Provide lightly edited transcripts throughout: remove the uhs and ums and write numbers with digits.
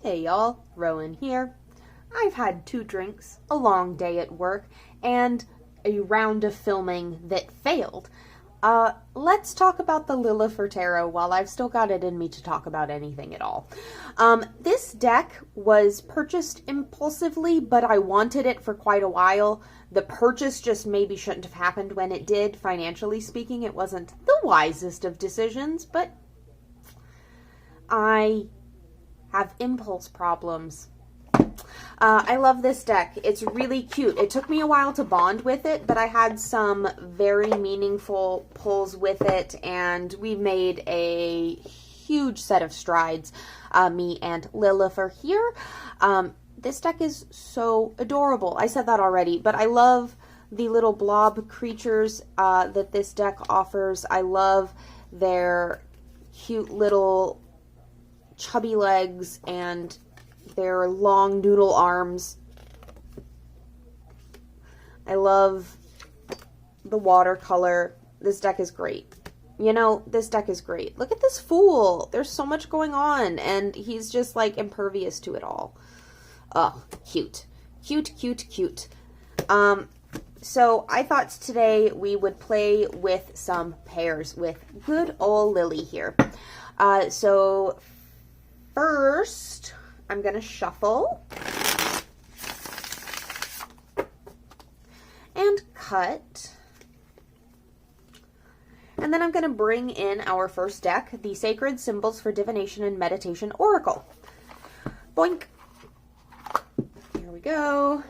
Hey y'all, Rowan here. I've had 2 drinks, a long day at work, and a round of filming that failed. Let's talk about the Lilifer Tarot while I've still got it in me to talk about anything at all. This deck was purchased impulsively, but I wanted it for quite a while. The purchase just maybe shouldn't have happened when it did. Financially speaking, it wasn't the wisest of decisions, but I have impulse problems. I love this deck. It's really cute. It took me a while to bond with it, but I had some very meaningful pulls with it, and we made a huge set of strides, me and Lilifer here. This deck is so adorable. I said that already, but I love the little blob creatures that this deck offers. I love their cute little chubby legs and their long noodle arms. I love the watercolor. This deck is great. You know, this deck is great. Look at this fool. There's so much going on, and he's just like impervious to it all. Oh, cute. Cute, cute, cute. So I thought today we would play with some pairs with good old Lily here. So first, I'm going to shuffle and cut. And then I'm going to bring in our first deck, the Sacred Symbols for Divination and Meditation Oracle. Boink. Here we go.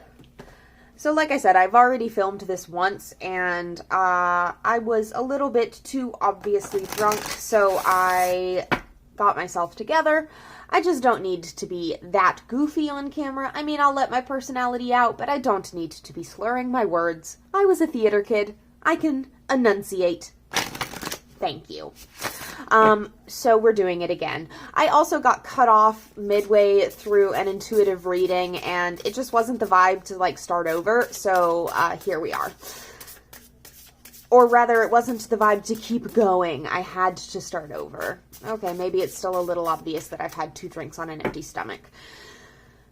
So like I said, I've already filmed this once, and I was a little bit too obviously drunk, so I got myself together. I just don't need to be that goofy on camera. I mean, I'll let my personality out, but I don't need to be slurring my words. I was a theater kid. I can enunciate. Thank you. So we're doing it again. I also got cut off midway through an intuitive reading, and it just wasn't the vibe to like start over. So here we are. Or rather, it wasn't the vibe to keep going. I had to start over. Okay, maybe it's still a little obvious that I've had 2 drinks on an empty stomach.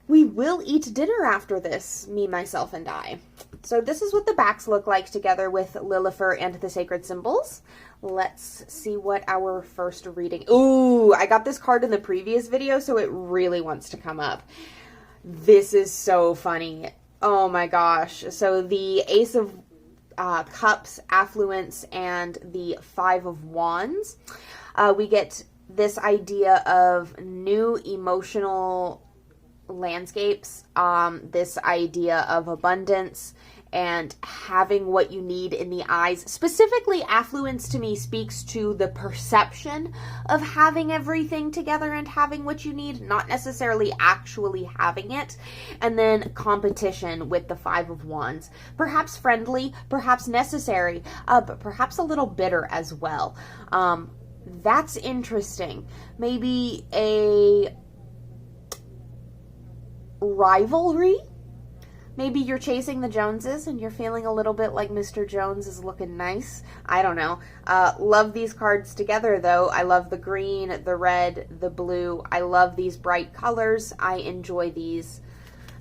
We will eat dinner after this, me, myself, and I. So this is what the backs look like together with Lilifer and the Sacred Symbols. Let's see what our first reading... Ooh, I got this card in the previous video, so it really wants to come up. This is so funny. Oh my gosh. So the Ace of Cups, Affluence, and the 5 of Wands. We get this idea of new emotional landscapes, this idea of abundance and having what you need in the eyes. Specifically, affluence to me speaks to the perception of having everything together and having what you need, not necessarily actually having it. And then competition with the 5 of Wands. Perhaps friendly, perhaps necessary, but perhaps a little bitter as well. That's interesting. Maybe a rivalry? Maybe you're chasing the Joneses and you're feeling a little bit like Mr. Jones is looking nice. I don't know. Love these cards together, though. I love the green, the red, the blue. I love these bright colors. I enjoy these,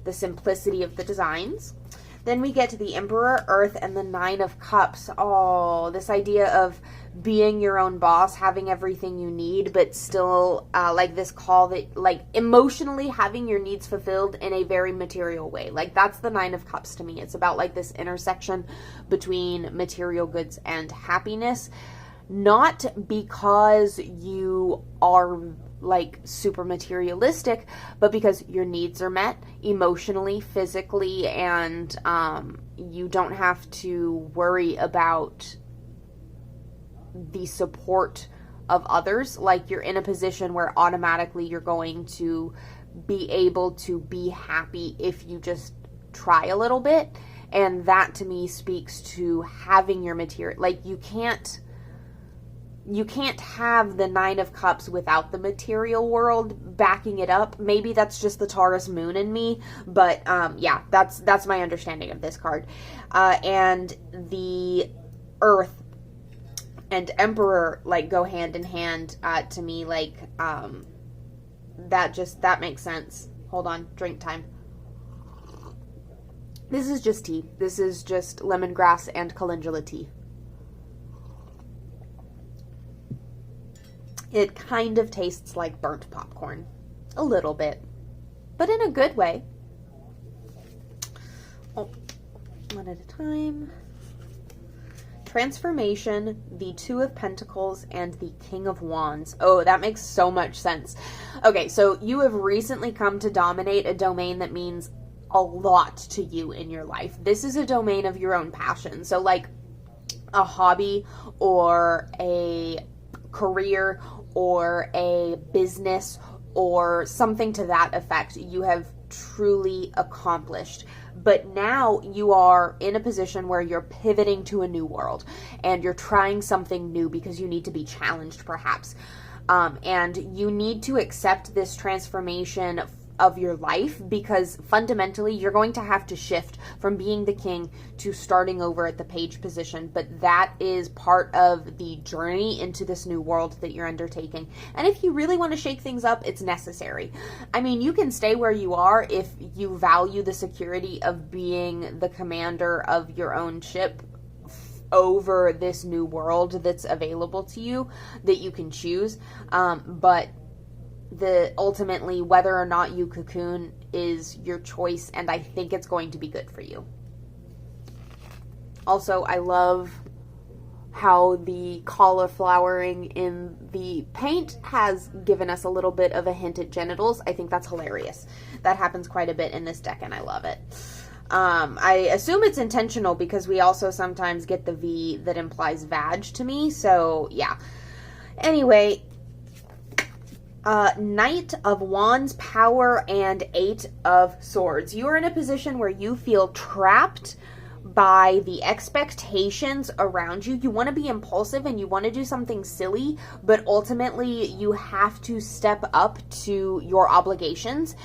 the simplicity of the designs. Then we get to the Emperor, Earth, and the 9 of Cups. Oh, this idea of being your own boss, having everything you need, but still like this call that like emotionally having your needs fulfilled in a very material way. Like that's the 9 of Cups to me. It's about like this intersection between material goods and happiness, not because you are like super materialistic, but because your needs are met emotionally, physically, and you don't have to worry about the support of others. Like you're in a position where automatically you're going to be able to be happy if you just try a little bit. And that to me speaks to having your material. Like you can't have the 9 of Cups without the material world backing it up. Maybe that's just the Taurus moon in me, but yeah, that's my understanding of this card. And the Earth and Emperor like go hand in hand to me. Like that makes sense. Hold on, drink time. This is just tea. This is just lemongrass and calendula tea. It kind of tastes like burnt popcorn. A little bit. But in a good way. Oh, one at a time. Transformation, the Two of Pentacles, and the King of Wands. Oh, that makes so much sense. Okay, so you have recently come to dominate a domain that means a lot to you in your life. This is a domain of your own passion. So like a hobby or a career or a business or something to that effect you have truly accomplished. But now you are in a position where you're pivoting to a new world and you're trying something new because you need to be challenged perhaps. And you need to accept this transformation of your life, because fundamentally you're going to have to shift from being the king to starting over at the page position. But that is part of the journey into this new world that you're undertaking. And if you really want to shake things up, it's necessary. I mean, you can stay where you are if you value the security of being the commander of your own ship over this new world that's available to you, that you can choose. But ultimately, whether or not you cocoon is your choice, and I think it's going to be good for you. Also, I love how the cauliflowering in the paint has given us a little bit of a hint at genitals. I think that's hilarious. That happens quite a bit in this deck, and I love it. I assume it's intentional because we also sometimes get the V that implies vag to me, so yeah. Anyway, Knight of Wands, Power, and Eight of Swords. You are in a position where you feel trapped by the expectations around you. You want to be impulsive and you want to do something silly, but ultimately you have to step up to your obligations.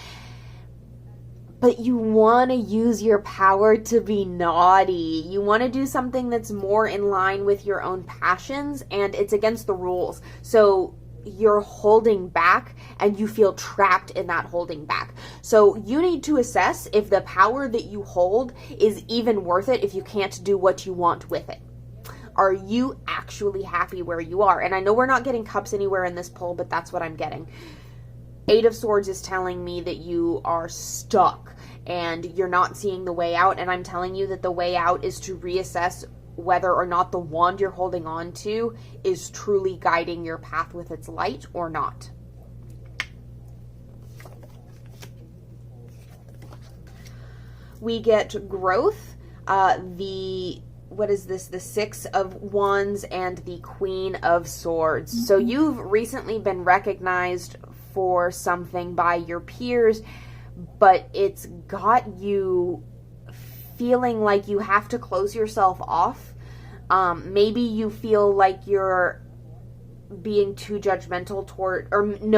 But you want to use your power to be naughty. You want to do something that's more in line with your own passions, and it's against the rules. So you're holding back and you feel trapped in that holding back. So you need to assess if the power that you hold is even worth it if you can't do what you want with it. Are you actually happy where you are? And I know we're not getting cups anywhere in this pull, but that's what I'm getting. Eight of Swords is telling me that you are stuck and you're not seeing the way out. And I'm telling you that the way out is to reassess whether or not the wand you're holding on to is truly guiding your path with its light or not. We get growth, what is this? The Six of Wands and the Queen of Swords. So you've recently been recognized for something by your peers, but it's got you feeling like you have to close yourself off. Maybe you feel like you're being too judgmental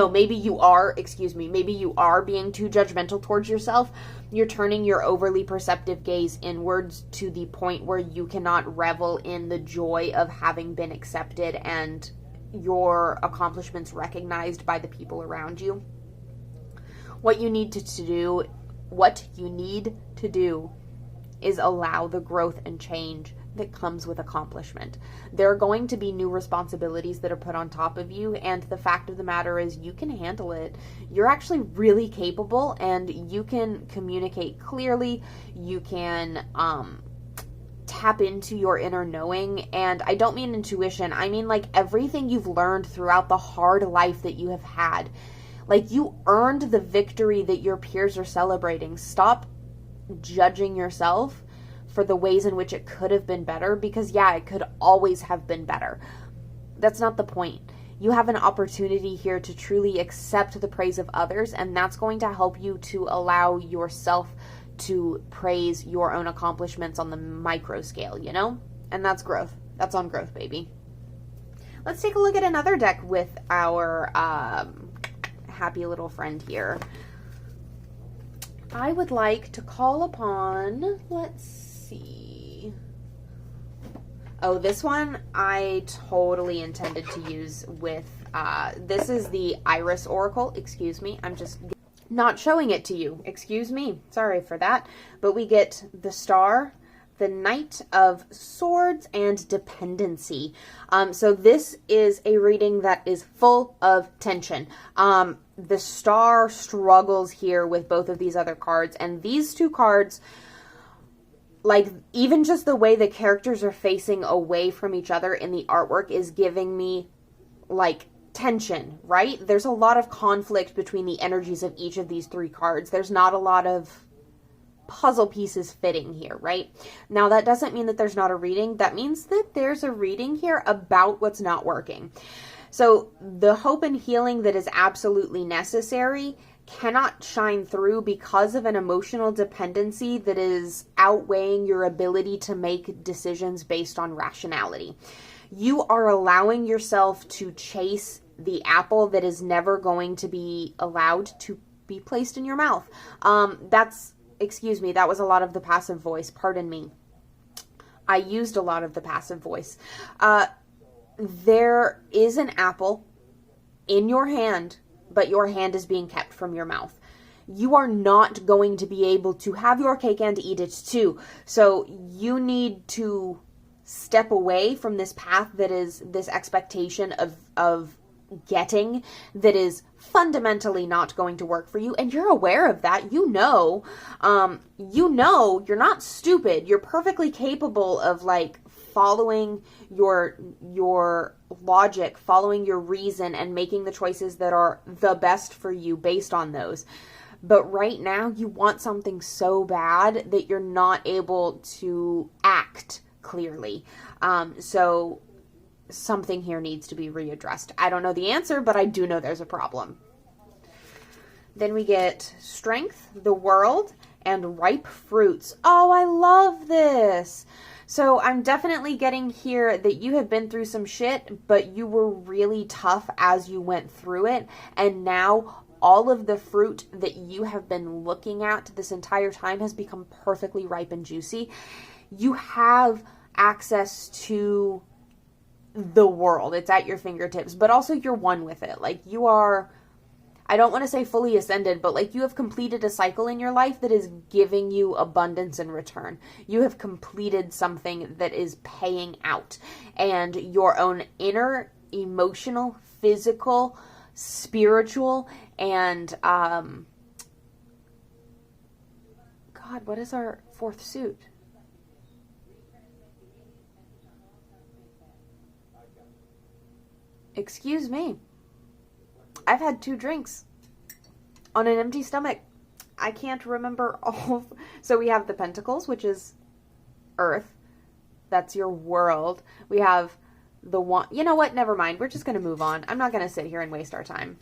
maybe you are being too judgmental towards yourself. You're turning your overly perceptive gaze inwards to the point where you cannot revel in the joy of having been accepted and your accomplishments recognized by the people around you. What you need to do is allow the growth and change that comes with accomplishment. There are going to be new responsibilities that are put on top of you, and the fact of the matter is you can handle it. You're actually really capable, and you can communicate clearly. You can tap into your inner knowing, and I don't mean intuition. I mean like everything you've learned throughout the hard life that you have had. Like, you earned the victory that your peers are celebrating. Stop judging yourself for the ways in which it could have been better, because yeah, it could always have been better. That's not the point. You have an opportunity here to truly accept the praise of others, and that's going to help you to allow yourself to praise your own accomplishments on the micro scale, you know? And that's growth. That's on growth, baby. Let's take a look at another deck with our happy little friend here. I would like to call upon, let's see. Oh, this one I totally intended to use with This is the Iris Oracle. Excuse me. I'm just not showing it to you. Excuse me. Sorry for that. But we get the Star, the Knight of Swords, and Dependency. So this is a reading that is full of tension. The Star struggles here with both of these other cards, and these two cards, like, even just the way the characters are facing away from each other in the artwork is giving me, like, tension, right? There's a lot of conflict between the energies of each of these three cards. There's not a lot of puzzle pieces fitting here, right? Now, that doesn't mean that there's not a reading. That means that there's a reading here about what's not working. So the hope and healing that is absolutely necessary cannot shine through because of an emotional dependency that is outweighing your ability to make decisions based on rationality. You are allowing yourself to chase the apple that is never going to be allowed to be placed in your mouth. Excuse me, that was a lot of the passive voice. Pardon me. I used a lot of the passive voice. There is an apple in your hand, but your hand is being kept from your mouth. You are not going to be able to have your cake and eat it too. So you need to step away from this path that is this expectation of getting that is fundamentally not going to work for you, and you're aware of that. You know you're not stupid. You're perfectly capable of, like, following your logic, following your reason, and making the choices that are the best for you based on those. But right now you want something so bad that you're not able to act clearly. So something here needs to be readdressed. I don't know the answer, but I do know there's a problem. Then we get Strength, the World, and Ripe Fruits. Oh, I love this. So I'm definitely getting here that you have been through some shit, but you were really tough as you went through it. And now all of the fruit that you have been looking at this entire time has become perfectly ripe and juicy. You have access to the world. It's at your fingertips, but also you're one with it. Like, you are, I don't want to say fully ascended, but like, you have completed a cycle in your life that is giving you abundance in return. You have completed something that is paying out, and your own inner, emotional, physical, spiritual, and God, what is our fourth suit? Excuse me. I've had 2 drinks on an empty stomach. I can't remember all. So we have the Pentacles, which is Earth. That's your world. We have the one. You know what? Never mind. We're just going to move on. I'm not going to sit here and waste our time.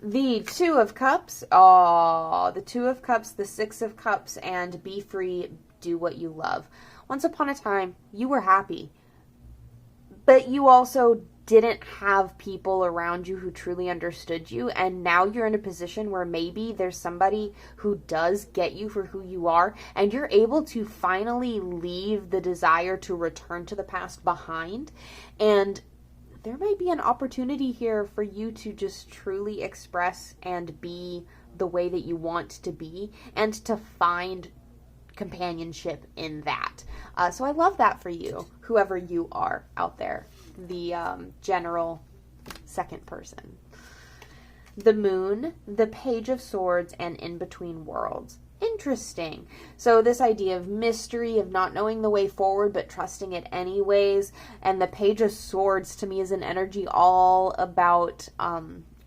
The 2 of Cups. Oh, the 2 of Cups, the 6 of Cups, and be free, do what you love. Once upon a time, you were happy. But you also didn't have people around you who truly understood you, and now you're in a position where maybe there's somebody who does get you for who you are, and you're able to finally leave the desire to return to the past behind. And there might be an opportunity here for you to just truly express and be the way that you want to be, and to find companionship in that. So I love that for you, whoever you are out there, the general second person. The Moon, the Page of Swords, and In Between Worlds. Interesting. So this idea of mystery, of not knowing the way forward but trusting it anyways, and the Page of Swords to me is an energy all about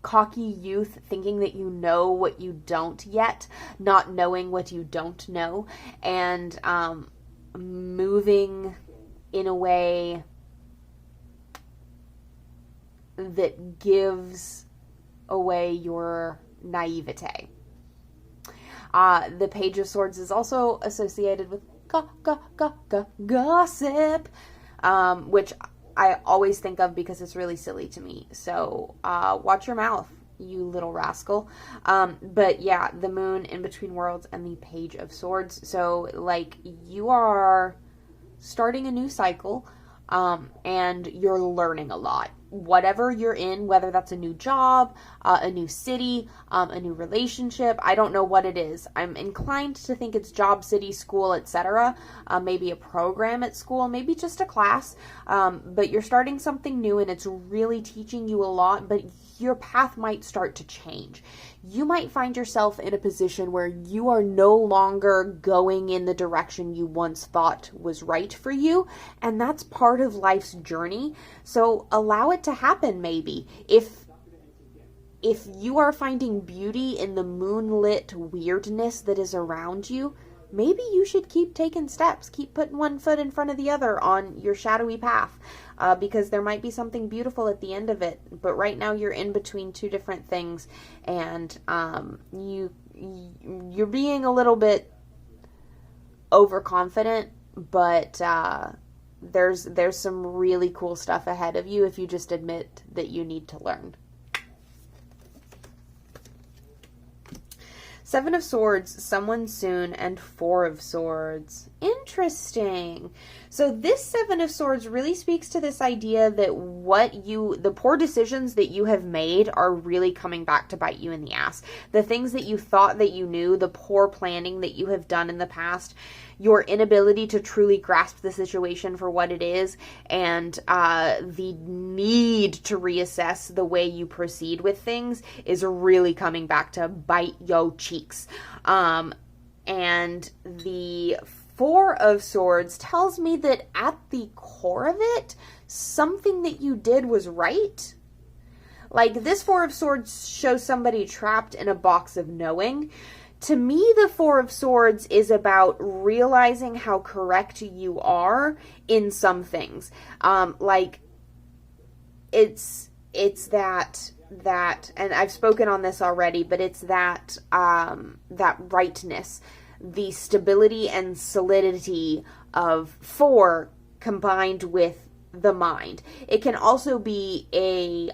cocky youth, thinking that you know what you don't yet, not knowing what you don't know, and moving in a way that gives away your naivete. The Page of Swords is also associated with gossip, which I always think of because it's really silly to me. So watch your mouth, you little rascal. But yeah, the Moon, In Between Worlds, and the Page of Swords. So like, you are starting a new cycle, and you're learning a lot. whatever you're in, whether that's a new job, a new city, a new relationship. I don't know what it is. I'm inclined to think it's job, city, school, etc. Maybe a program at school, maybe just a class. But you're starting something new and it's really teaching you a lot, but your path might start to change. You might find yourself in a position where you are no longer going in the direction you once thought was right for you, and that's part of life's journey. So allow it to happen. Maybe if you are finding beauty in the moonlit weirdness that is around you, maybe you should keep taking steps, keep putting one foot in front of the other on your shadowy path, because there might be something beautiful at the end of it. But right now you're in between two different things, and you're being a little bit overconfident, but there's some really cool stuff ahead of you if you just admit that you need to learn. Seven of Swords, someone soon, and Four of Swords. Interesting. So this Seven of Swords really speaks to this idea that the poor decisions that you have made are really coming back to bite you in the ass. The things that you thought that you knew, the poor planning that you have done in the past, your inability to truly grasp the situation for what it is, and the need to reassess the way you proceed with things is really coming back to bite yo cheeks. And the Four of Swords tells me that at the core of it, something that you did was right. Like, this Four of Swords shows somebody trapped in a box of knowing. To me, the Four of Swords is about realizing how correct you are in some things. Like, it's that, and I've spoken on this already, but it's that rightness, the stability and solidity of four combined with the mind. It can also be a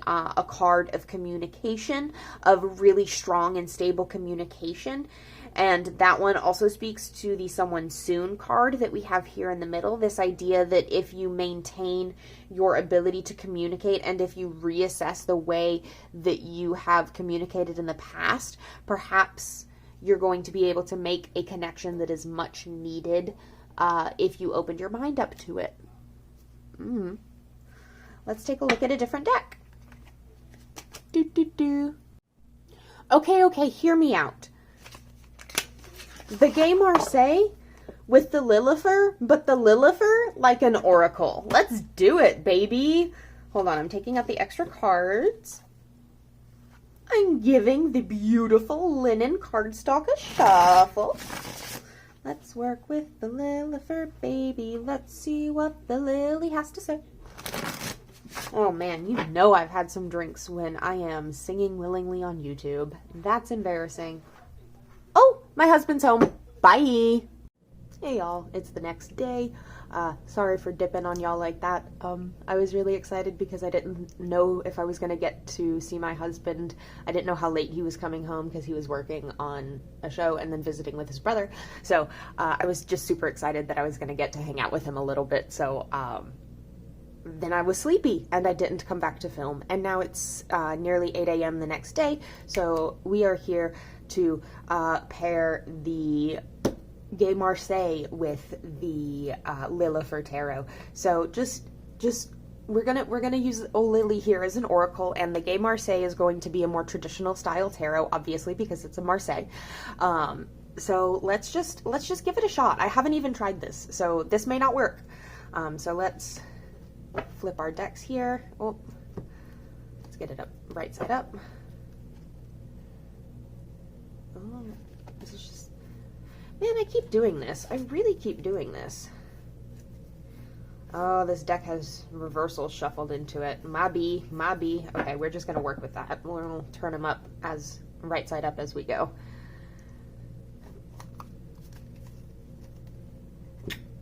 card of communication, of really strong and stable communication. And that one also speaks to the someone soon card that we have here in the middle. This idea that if you maintain your ability to communicate, and if you reassess the way that you have communicated in the past, perhaps you're going to be able to make a connection that is much needed if you opened your mind up to it. Let's take a look at a different deck. Okay, hear me out. The Gay Marseille with the Lilifer, but the Lilifer like an oracle. Let's do it, baby. Hold on, I'm taking out the extra cards. I'm giving the beautiful linen cardstock a shuffle. Let's work with the Lilifer, baby. Let's see what the Lily has to say. Oh man, you know I've had some drinks when I am singing willingly on YouTube. That's embarrassing. Oh, my husband's home. Bye. Hey y'all, it's the next day. Sorry for dipping on y'all like that. I was really excited because I didn't know if I was going to get to see my husband. I didn't know how late he was coming home because he was working on a show and then visiting with his brother. So I was just super excited that I was going to get to hang out with him a little bit. So then I was sleepy and I didn't come back to film. And now it's nearly 8 a.m. the next day. So we are here to pair the Gay Marseille with the Lilifer Tarot. So just we're gonna use old Lily here as an oracle, and the Gay Marseille is going to be a more traditional style tarot, obviously because it's a Marseille. So let's just give it a shot. I haven't even tried this, so this may not work. So let's flip our decks here. Oh, let's get it up right side up. Oh, this is just. Man, I keep doing this. I really keep doing this. Oh, this deck has reversal shuffled into it. My B. Okay, we're just going to work with that. We'll turn them up as right side up as we go.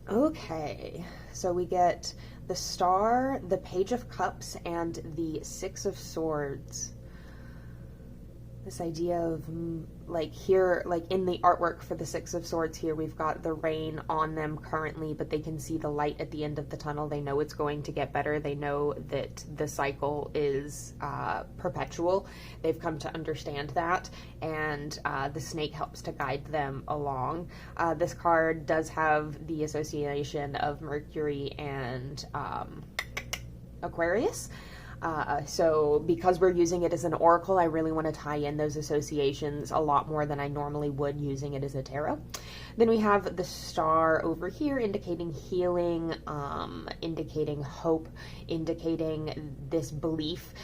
Okay, so we get the Star, the Page of Cups, and the Six of Swords. this idea of like here, like in the artwork for the Six of Swords here, we've got the rain on them currently, but they can see the light at the end of the tunnel. They know it's going to get better. They know that the cycle is perpetual. They've come to understand that, and the snake helps to guide them along. This card does have the association of Mercury and Aquarius. So because we're using it as an oracle, I really want to tie in those associations a lot more than I normally would using it as a tarot. Then we have the star over here indicating healing, indicating hope, indicating this belief.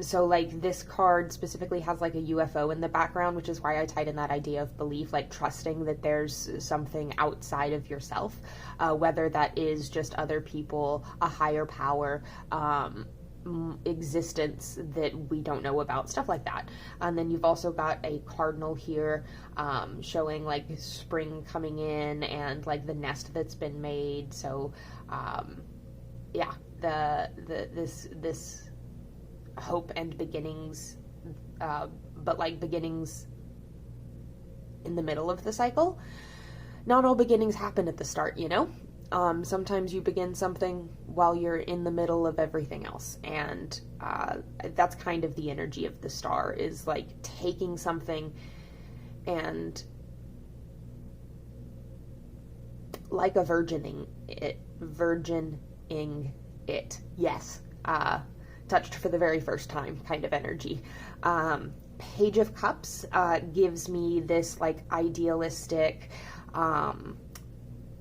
So like this card specifically has like a UFO in the background, which is why I tied in that idea of belief, like trusting that there's something outside of yourself, whether that is just other people, a higher power, existence that we don't know about, stuff like that. And then you've also got a cardinal here, showing like spring coming in and like the nest that's been made. So yeah, this hope and beginnings, but like beginnings in the middle of the cycle. Not all beginnings happen at the start, you know? Sometimes you begin something while you're in the middle of everything else. And that's kind of the energy of the star, is like taking something and like a virgining it. Yes. Touched for the very first time kind of energy. Page of Cups gives me this like idealistic,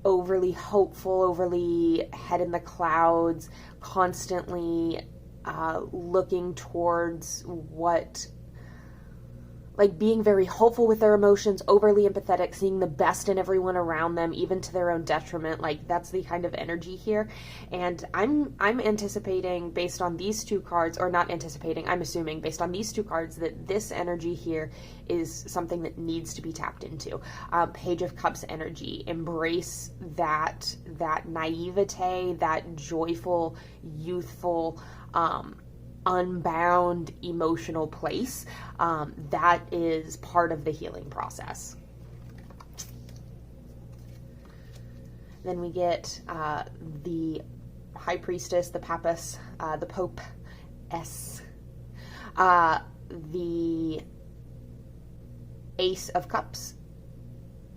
overly hopeful, overly head in the clouds, constantly looking towards what, like being very hopeful with their emotions, overly empathetic, seeing the best in everyone around them, even to their own detriment. Like that's the kind of energy here. And I'm anticipating, based on these two cards, or not anticipating, I'm assuming based on these two cards, that this energy here is something that needs to be tapped into. Page of Cups energy. Embrace that naivete, that joyful, youthful, unbound emotional place. That is part of the healing process. Then we get the High Priestess, the Papess, the Pope S, the Ace of Cups.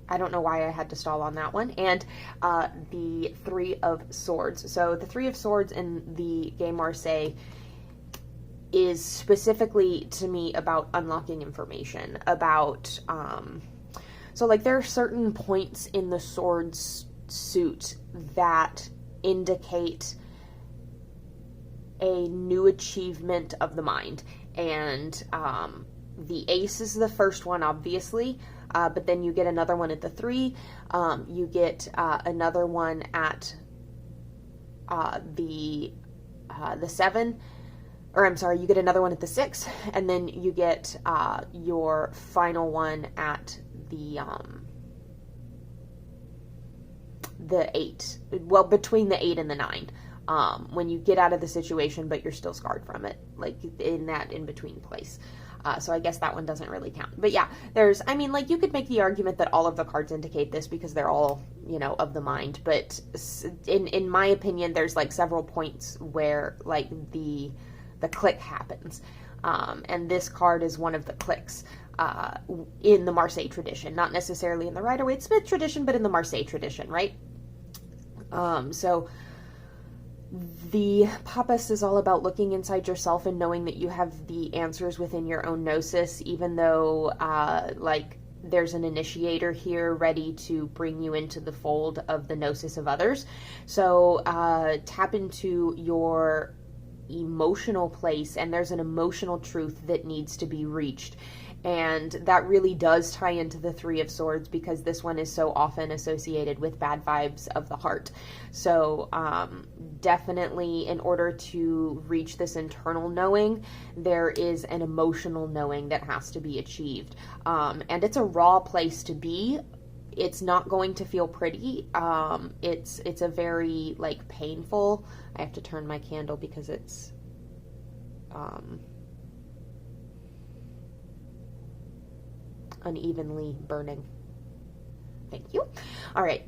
I don't know why I had to stall on that one. And the Three of Swords. So the Three of Swords in the Gay Marseille is specifically to me about unlocking information, about so like there are certain points in the Swords suit that indicate a new achievement of the mind. And the Ace is the first one, obviously, but then you get another one at the 3, you get another one at the 7, or I'm sorry, you get another one at the 6, and then you get your final one at the 8. Well, between the 8 and the 9. When you get out of the situation, but you're still scarred from it, like in that in-between place. So I guess that one doesn't really count. But yeah, I mean, like you could make the argument that all of the cards indicate this because they're all, you know, of the mind. But in my opinion, there's like several points where like the click happens. And this card is one of the clicks in the Marseille tradition. Not necessarily in the Rider-Waite-Smith tradition, but in the Marseille tradition, right? So the Pappas is all about looking inside yourself and knowing that you have the answers within your own gnosis, even though like there's an initiator here ready to bring you into the fold of the gnosis of others. So tap into your emotional place, and there's an emotional truth that needs to be reached. And that really does tie into the Three of Swords, because this one is so often associated with bad vibes of the heart. So definitely, in order to reach this internal knowing, there is an emotional knowing that has to be achieved. And it's a raw place to be. It's not going to feel pretty. It's a very like painful. I have to turn my candle because it's unevenly burning. Thank you. All right.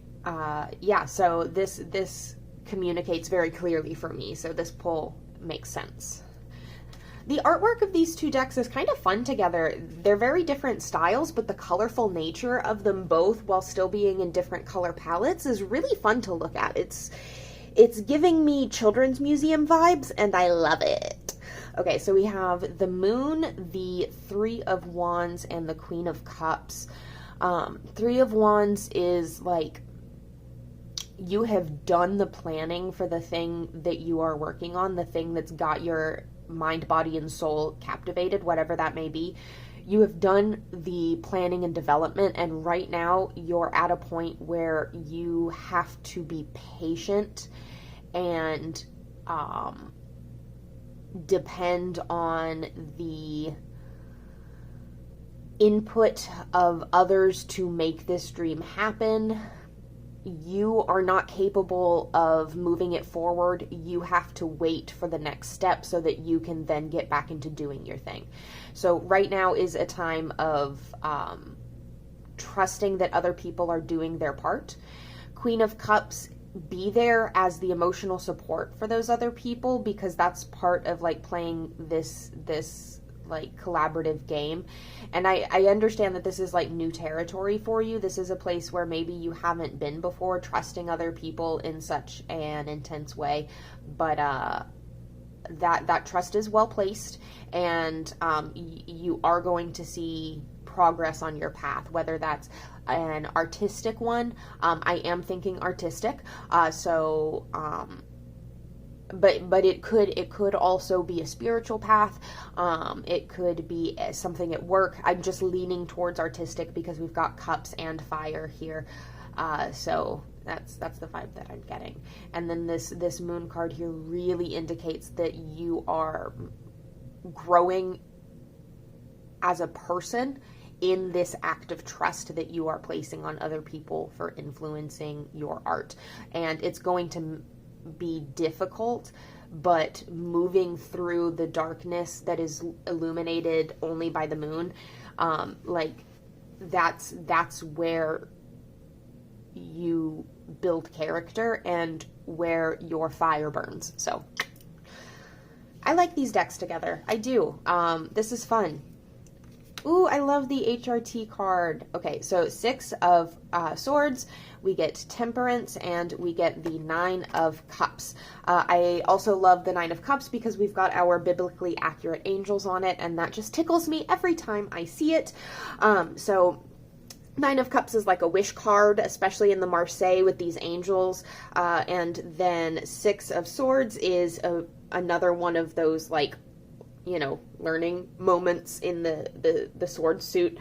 Yeah, so this communicates very clearly for me, so this pull makes sense. The artwork of these two decks is kind of fun together. They're very different styles, but the colorful nature of them both, while still being in different color palettes, is really fun to look at. It's giving me children's museum vibes, and I love it. Okay, so we have the Moon, the Three of Wands, and the Queen of Cups. Three of Wands is like, you have done the planning for the thing that you are working on, the thing that's got your mind, body, and soul captivated, whatever that may be. You have done the planning and development, and right now you're at a point where you have to be patient and depend on the input of others to make this dream happen. You are not capable of moving it forward. You have to wait for the next step so that you can then get back into doing your thing. So right now is a time of trusting that other people are doing their part. Queen of Cups, be there as the emotional support for those other people, because that's part of like playing this like collaborative game. And I understand that this is like new territory for you. This is a place where maybe you haven't been before, trusting other people in such an intense way, but that trust is well placed, and you are going to see progress on your path, whether that's an artistic one. I am thinking artistic, but it could also be a spiritual path. It could be something at work. I'm just leaning towards artistic because we've got cups and fire here. So that's the vibe that I'm getting. And then this moon card here really indicates that you are growing as a person in this act of trust that you are placing on other people for influencing your art. And it's going to be difficult, but moving through the darkness that is illuminated only by the moon, like that's where you build character and where your fire burns. So I like these decks together. I do. This is fun. Ooh, I love the HRT card. Okay, so Six of Swords, we get Temperance, and we get the Nine of Cups. I also love the Nine of Cups because we've got our biblically accurate angels on it, and that just tickles me every time I see it. So Nine of Cups is like a wish card, especially in the Marseille with these angels. And then Six of Swords is another one of those, like, you know, learning moments in the sword suit.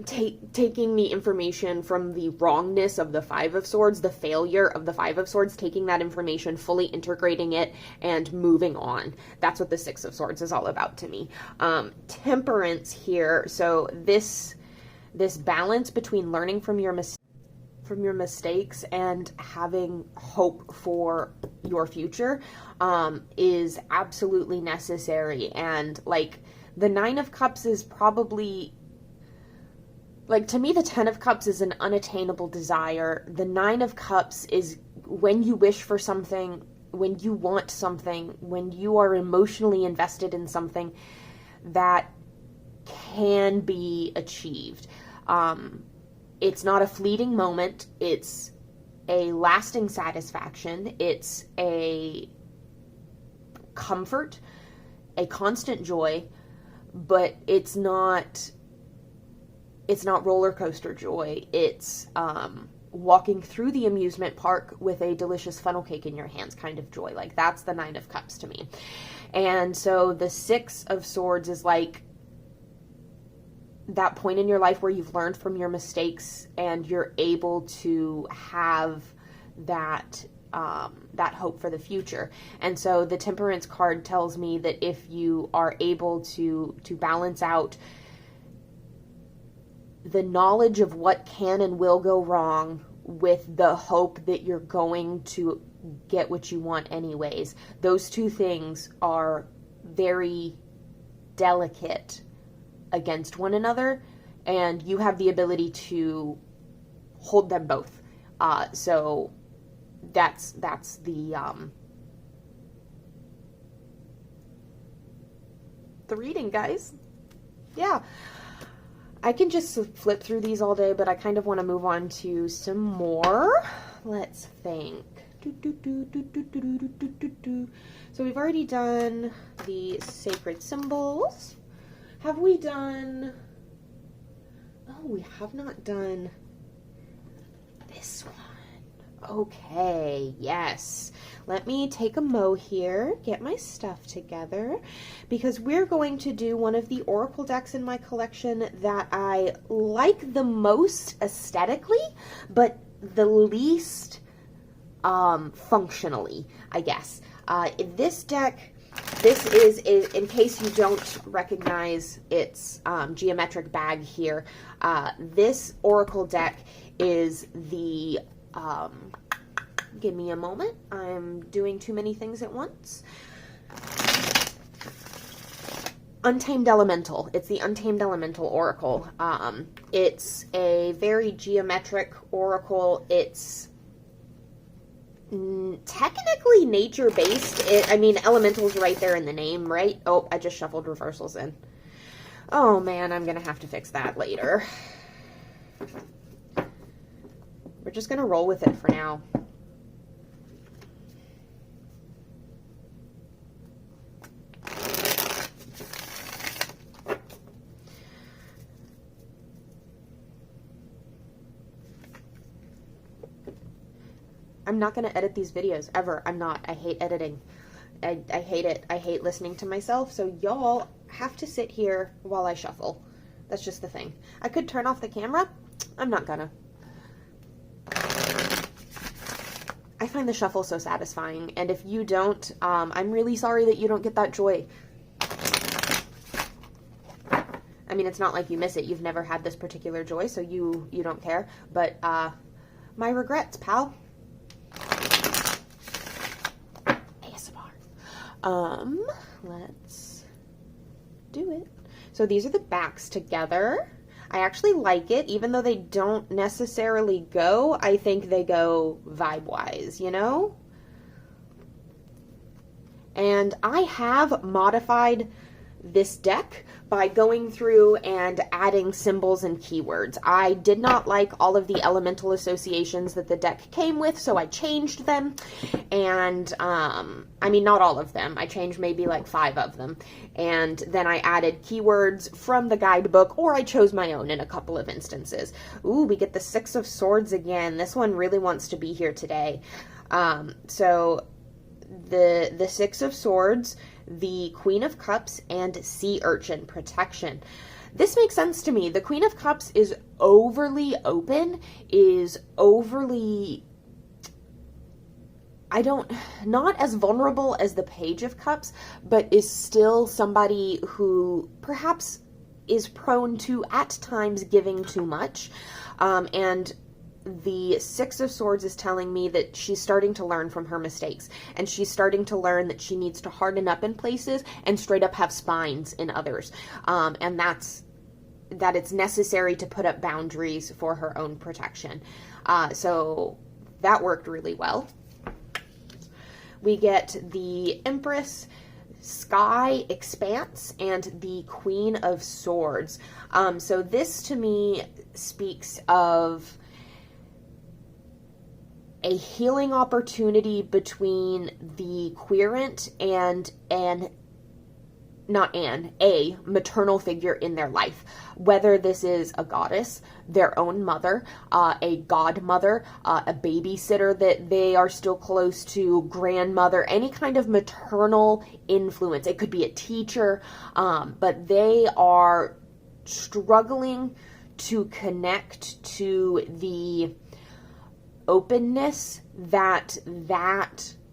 Taking the information from the wrongness of the Five of Swords, the failure of the Five of Swords, taking that information, fully integrating it, and moving on. That's what the Six of Swords is all about to me. Temperance here, so this balance between learning from your mistakes and having hope for your future is absolutely necessary. And like the Nine of Cups is probably, like, to me the Ten of Cups is an unattainable desire. The Nine of Cups is when you wish for something, when you want something, when you are emotionally invested in something that can be achieved. It's not a fleeting moment. It's a lasting satisfaction. It's a comfort, a constant joy, but it's not roller coaster joy. It's walking through the amusement park with a delicious funnel cake in your hands kind of joy. Like, that's the Nine of Cups to me. And so the Six of Swords is like that point in your life where you've learned from your mistakes and you're able to have that hope for the future. And so the Temperance card tells me that if you are able to balance out the knowledge of what can and will go wrong with the hope that you're going to get what you want anyways, those two things are very delicate against one another, and you have the ability to hold them both. So that's the reading, guys. Yeah. I can just flip through these all day, but I kind of want to move on to some more. Let's think. So we've already done the sacred symbols. Have we done... Oh, we have not done this one. Okay, yes. Let me take a mo here, get my stuff together, because we're going to do one of the oracle decks in my collection that I like the most aesthetically, but the least functionally, I guess. This deck, this is, in case you don't recognize its geometric bag here, this oracle deck is the... give me a moment. I'm doing too many things at once. Untamed Elemental. It's the Untamed Elemental Oracle. It's a very geometric oracle. It's technically nature-based. I mean, elemental's right there in the name, right? Oh, I just shuffled reversals in. Oh, man, I'm going to have to fix that later. We're just going to roll with it for now. I'm not going to edit these videos, ever. I'm not. I hate editing. I hate it. I hate listening to myself, so y'all have to sit here while I shuffle. That's just the thing. I could turn off the camera. I'm not gonna. I find the shuffle so satisfying, and if you don't, I'm really sorry that you don't get that joy. I mean, it's not like you miss it. You've never had this particular joy, so you don't care. But my regrets, pal. ASMR. Let's do it. So these are the backs together. I actually like it, even though they don't necessarily go. I think they go vibe-wise, you know? And I have modified this deck by going through and adding symbols and keywords. I did not like all of the elemental associations that the deck came with, so I changed them. And, I mean, not all of them. I changed maybe like 5 of them. And then I added keywords from the guidebook, or I chose my own in a couple of instances. Ooh, we get the 6 of Swords again. This one really wants to be here today. So the 6 of Swords, the Queen of Cups, and Sea Urchin protection. This makes sense to me. The Queen of Cups is overly open, is overly... not as vulnerable as the Page of Cups, but is still somebody who perhaps is prone to, at times, giving too much. And the 6 of Swords is telling me that she's starting to learn from her mistakes, and she's starting to learn that she needs to harden up in places and straight up have spines in others. And that it's necessary to put up boundaries for her own protection. So that worked really well. We get the Empress, Sky, Expanse, and the Queen of Swords. So this to me speaks of a healing opportunity between the querent and a maternal figure in their life. Whether this is a goddess, their own mother, a godmother, a babysitter that they are still close to, grandmother, any kind of maternal influence. It could be a teacher, but they are struggling to connect to the openness that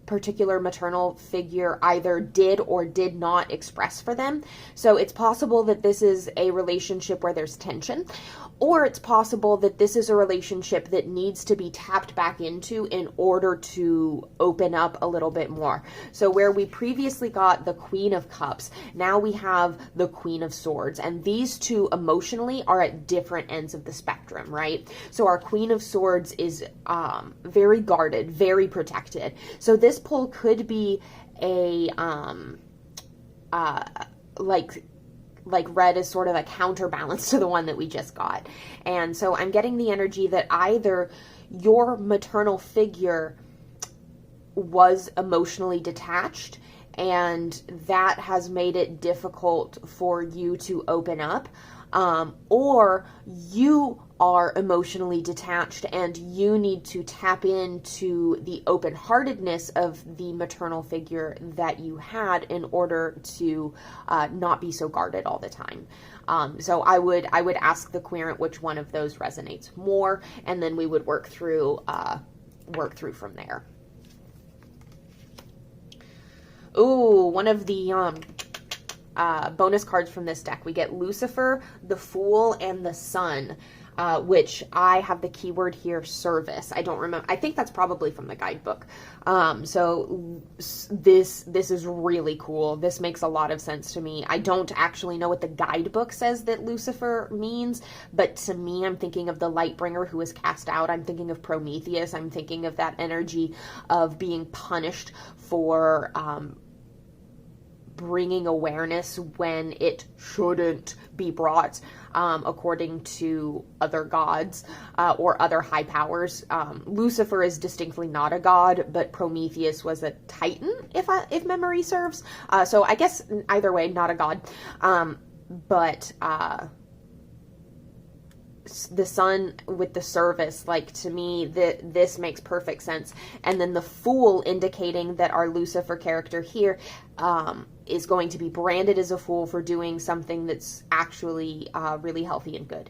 particular maternal figure either did or did not express for them. So it's possible that this is a relationship where there's tension, Or it's possible that this is a relationship that needs to be tapped back into in order to open up a little bit more. So where we previously got the Queen of Cups, now we have the Queen of Swords. And these two emotionally are at different ends of the spectrum, right? So our Queen of Swords is very guarded, very protected. So this pull could be a, like red is sort of a counterbalance to the one that we just got. And so I'm getting the energy that either your maternal figure was emotionally detached and that has made it difficult for you to open up, or you are emotionally detached and you need to tap into the open-heartedness of the maternal figure that you had in order to not be so guarded all the time. So I would ask the querent which one of those resonates more, and then we would work through from there. Ooh, one of the bonus cards from this deck. We get Lucifer, the Fool, and the Sun, which I have the keyword here, service. I don't remember. I think that's probably from the guidebook. So this is really cool. This makes a lot of sense to me. I don't actually know what the guidebook says that Lucifer means, but to me, I'm thinking of the Lightbringer who is cast out. I'm thinking of Prometheus. I'm thinking of that energy of being punished for bringing awareness when it shouldn't be brought, according to other gods or other high powers. Lucifer is distinctly not a god, but Prometheus was a titan, if memory serves. So I guess either way, not a god. But the Sun with the service, like, to me, this makes perfect sense. And then the Fool, indicating that our Lucifer character here is going to be branded as a fool for doing something that's actually really healthy and good.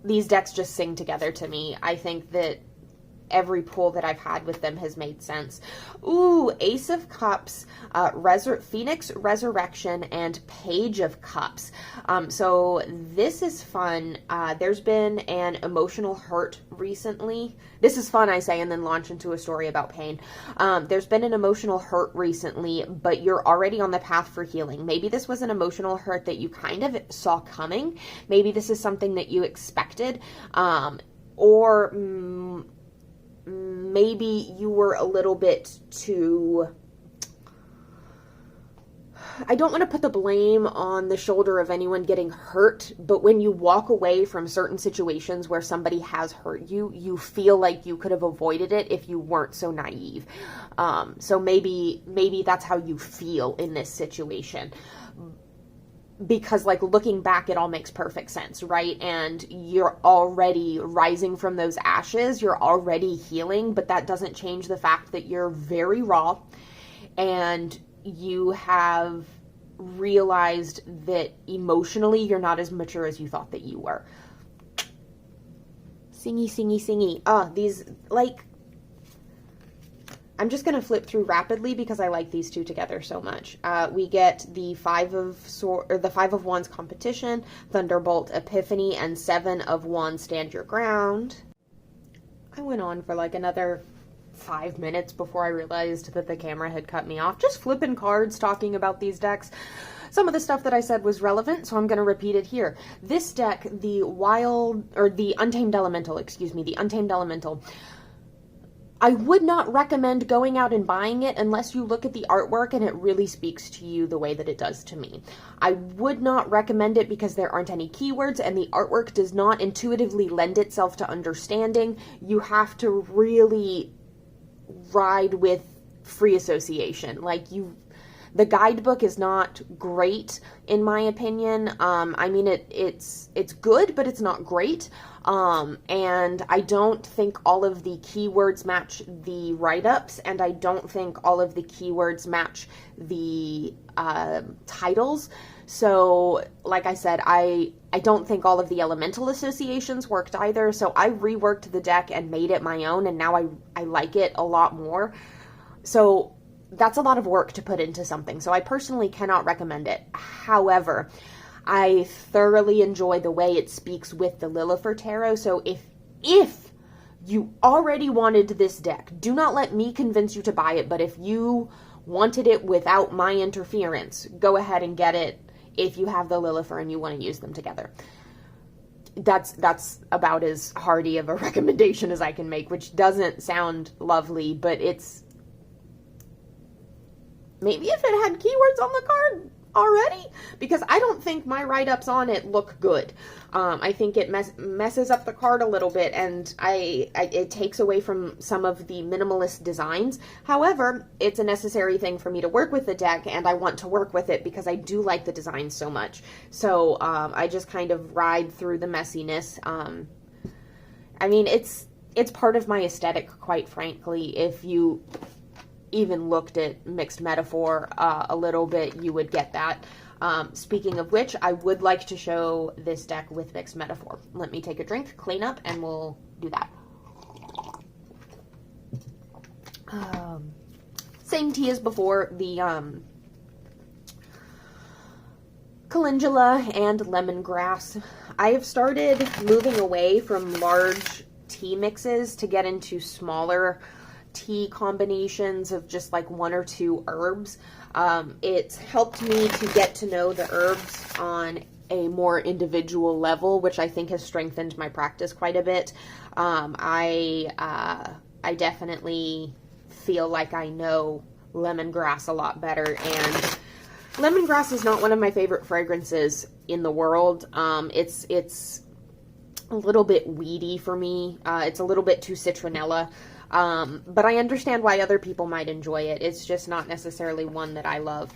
These decks just sing together to me. I think that every pull that I've had with them has made sense. Ooh, Ace of Cups, Phoenix Resurrection, and Page of Cups. So this is fun. There's been an emotional hurt recently. This is fun, I say, and then launch into a story about pain. There's been an emotional hurt recently, but you're already on the path for healing. Maybe this was an emotional hurt that you kind of saw coming. Maybe this is something that you expected, or maybe you were a little bit too... I don't want to put the blame on the shoulder of anyone getting hurt, but when you walk away from certain situations where somebody has hurt you, you feel like you could have avoided it if you weren't so naive. So maybe that's how you feel in this situation. Because, like, looking back, it all makes perfect sense, right? And you're already rising from those ashes. You're already healing, but that doesn't change the fact that you're very raw and you have realized that emotionally you're not as mature as you thought that you were. Singy, singy, singy. These, like... I'm just going to flip through rapidly because I like these two together so much. We get the Five of Wands Competition, Thunderbolt Epiphany, and Seven of Wands Stand Your Ground. I went on for like another 5 minutes before I realized that the camera had cut me off. Just flipping cards, talking about these decks. Some of the stuff that I said was relevant, so I'm going to repeat it here. This deck, the Untamed Elemental, the Untamed Elemental, I would not recommend going out and buying it unless you look at the artwork and it really speaks to you the way that it does to me. I would not recommend it because there aren't any keywords and the artwork does not intuitively lend itself to understanding. You have to really ride with free association. The guidebook is not great, in my opinion. I mean, it's good, but it's not great. And I don't think all of the keywords match the write-ups, and I don't think all of the keywords match the titles. So, like I said, I don't think all of the elemental associations worked either, so I reworked the deck and made it my own, and now I like it a lot more. So that's a lot of work to put into something, so I personally cannot recommend it. However, I thoroughly enjoy the way it speaks with the Lilifer Tarot. So if you already wanted this deck, do not let me convince you to buy it, but if you wanted it without my interference, go ahead and get it if you have the Lilifer and you want to use them together. That's about as hearty of a recommendation as I can make, which doesn't sound lovely, but it's... Maybe if it had keywords on the card already, because I don't think my write-ups on it look good. I think it messes up the card a little bit, and it takes away from some of the minimalist designs. However, it's a necessary thing for me to work with the deck, and I want to work with it because I do like the design so much. So I just kind of ride through the messiness. I mean, it's part of my aesthetic, quite frankly. If you even looked at Mixed Metaphor a little bit, you would get that. Speaking of which, I would like to show this deck with Mixed Metaphor. Let me take a drink, clean up, and we'll do that. Same tea as before, the calendula and lemongrass. I have started moving away from large tea mixes to get into smaller tea combinations of just like 1 or 2 herbs. It's helped me to get to know the herbs on a more individual level, which I think has strengthened my practice quite a bit. I definitely feel like I know lemongrass a lot better, and lemongrass is not one of my favorite fragrances in the world. It's a little bit weedy for me. It's a little bit too citronella. But I understand why other people might enjoy it. It's just not necessarily one that I love.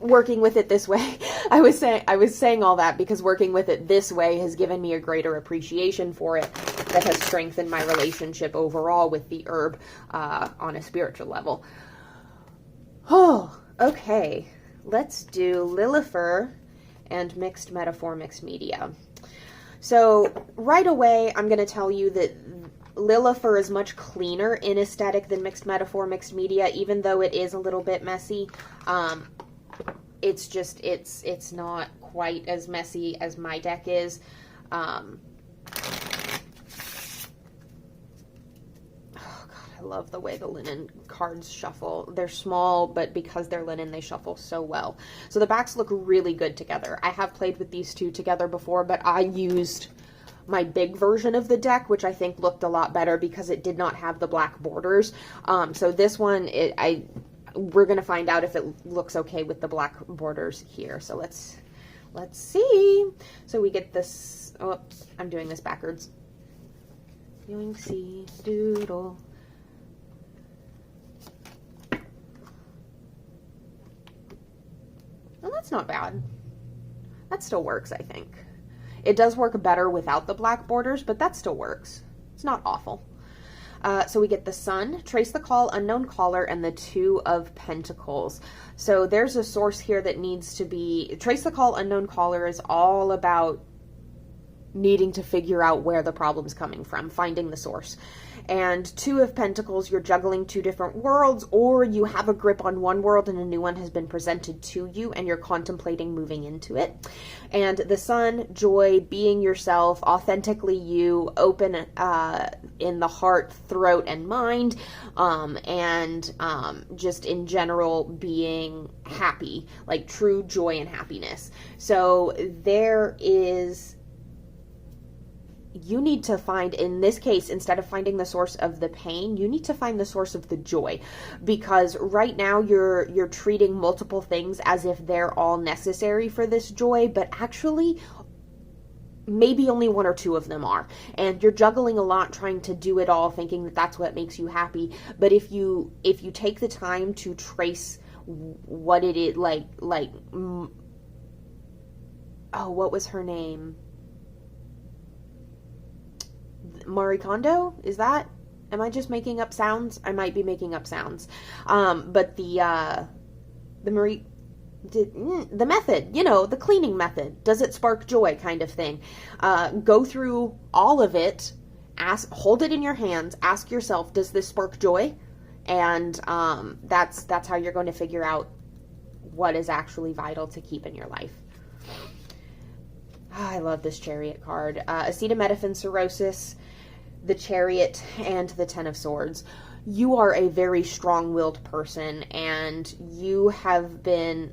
Working with it this way, I was saying all that because working with it this way has given me a greater appreciation for it, that has strengthened my relationship overall with the herb, on a spiritual level. Oh, okay. Let's do Lilifer and Mixed Metaphor, Mixed Media. So right away, I'm going to tell you that Lilifer is much cleaner in aesthetic than Mixed Metaphor, Mixed Media, even though it is a little bit messy. It's just, it's not quite as messy as my deck is. I love the way the linen cards shuffle. They're small, but because they're linen, they shuffle so well. So the backs look really good together. I have played with these two together before, but I used my big version of the deck, which I think looked a lot better because it did not have the black borders. So this one, we're going to find out if it looks okay with the black borders here. So let's see. So we get this, oops, I'm doing this backwards. Yoinksy doodle. Well, that's not bad. That still works, I think. It does work better without the black borders, but that still works. It's not awful. So we get the Sun, Trace the Call, Unknown Caller, and the Two of Pentacles. So there's a source here that needs to be... Trace the Call, Unknown Caller is all about needing to figure out where the problem's coming from, finding the source. And Two of Pentacles, you're juggling 2 different worlds, or you have a grip on one world and a new one has been presented to you and you're contemplating moving into it. And the Sun, joy, being yourself, authentically you, open in the heart, throat, and mind, and just in general being happy, like true joy and happiness. So there is... You need to find, in this case, instead of finding the source of the pain, you need to find the source of the joy. Because right now you're treating multiple things as if they're all necessary for this joy, but actually maybe only 1 or 2 of them are. And you're juggling a lot trying to do it all, thinking that that's what makes you happy. But if you take the time to trace what it is, oh, what was her name? Marie Kondo? Is that? Am I just making up sounds? I might be making up sounds. But the method, you know, the cleaning method. Does it spark joy kind of thing? Go through all of it hold it in your hands, ask yourself, does this spark joy? And that's how you're going to figure out what is actually vital to keep in your life. Oh, I love this Chariot card. Acetaminophen cirrhosis, the Chariot, and the Ten of Swords. You are a very strong-willed person, and you have been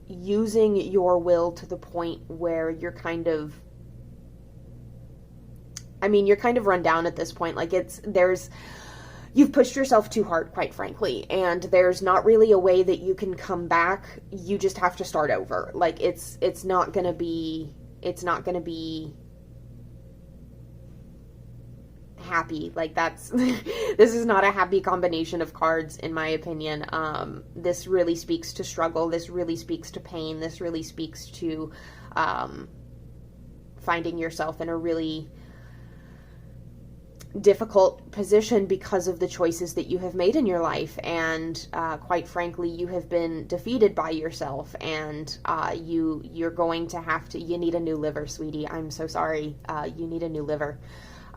using your will to the point where you're kind of, I mean, you're kind of run down at this point. Like, you've pushed yourself too hard, quite frankly, and there's not really a way that you can come back. You just have to start over. Like, it's not gonna be happy. Like, this is not a happy combination of cards, in my opinion. This really speaks to struggle. This really speaks to pain. This really speaks to finding yourself in a really difficult position because of the choices that you have made in your life. And quite frankly, you have been defeated by yourself, and you're going to have to, you need a new liver, sweetie. I'm so sorry. You need a new liver.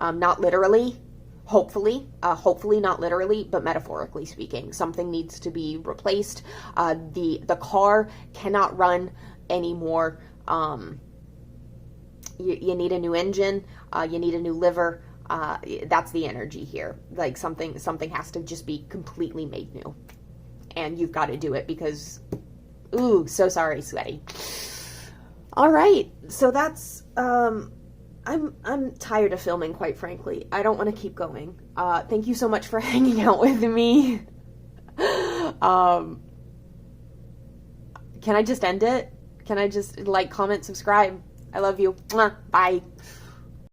Not literally, hopefully not literally, but metaphorically speaking. Something needs to be replaced. The car cannot run anymore. You need a new engine. You need a new liver. That's the energy here. Like, something has to just be completely made new, and you've got to do it because, ooh, so sorry, sweaty. All right, so that's I'm tired of filming, quite frankly. I don't want to keep going. Thank you so much for hanging out with me. Can I just end it? Can I just like, comment, subscribe? I love you. Bye.